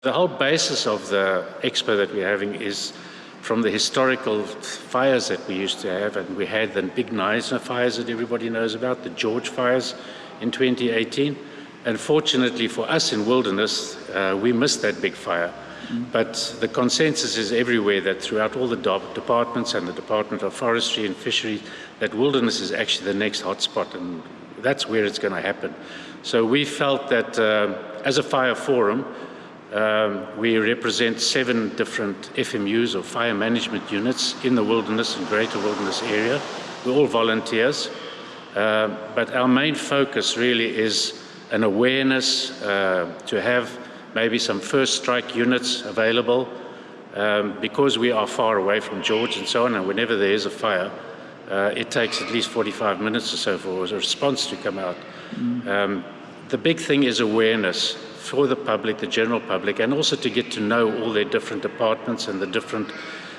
The whole basis of the expo that we're having is from the historical fires that we used to have, and we had the big Knysna fires that everybody knows about, the George fires in 2018. And fortunately for us in Wilderness, we missed that big fire. But the consensus is everywhere that throughout all the departments and the Department of Forestry and Fisheries, that Wilderness is actually the next hotspot, and that's where it's going to happen. So we felt that as a fire forum, we represent 7 different FMUs or fire management units in the Wilderness and Greater Wilderness area. We're all volunteers, but our main focus really is an awareness to have maybe some first strike units available because we are far away from George and so on, and whenever there is a fire, it takes at least 45 minutes or so for a response to come out. The big thing is awareness for the public, the general public, and also to get to know all their different departments and the different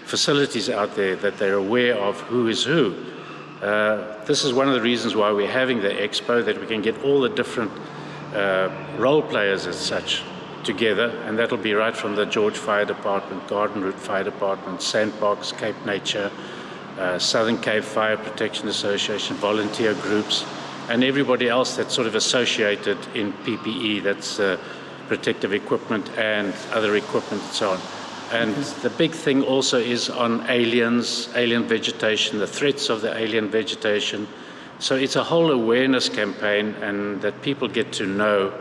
facilities out there, that they're aware of who is who. This is one of the reasons why we're having the expo, that we can get all the different role players as such together, and that'll be right from the George Fire Department, Garden Route Fire Department, Sandbox, Cape Nature, Southern Cape Fire Protection Association, volunteer groups, and everybody else that's sort of associated in PPE, that's protective equipment and other equipment and so on. And the big thing also is on aliens, alien vegetation, the threats of the alien vegetation. So it's a whole awareness campaign, and that people get to know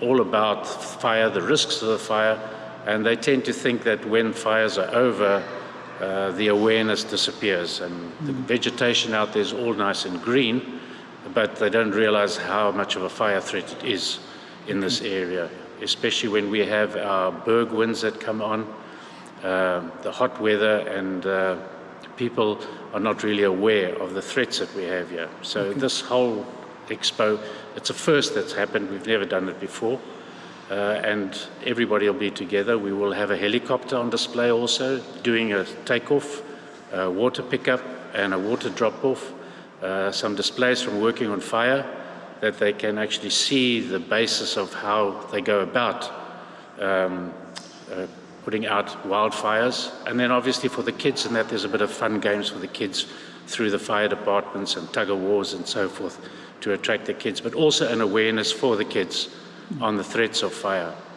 all about fire, the risks of the fire, and they tend to think that when fires are over, the awareness disappears, and the vegetation out there is all nice and green, but they don't realize how much of a fire threat it is in this area, especially when we have our berg winds that come on, the hot weather, and people are not really aware of the threats that we have here. So this whole expo, it's a first that's happened. We've never done it before. And everybody will be together. We will have a helicopter on display also, doing a takeoff, water pickup and a water drop-off, some displays from working on fire, that they can actually see the basis of how they go about putting out wildfires. And then obviously for the kids, and that there's a bit of fun games for the kids through the fire departments and tug-of-wars and so forth to attract the kids, but also an awareness for the kids on the threats of fire.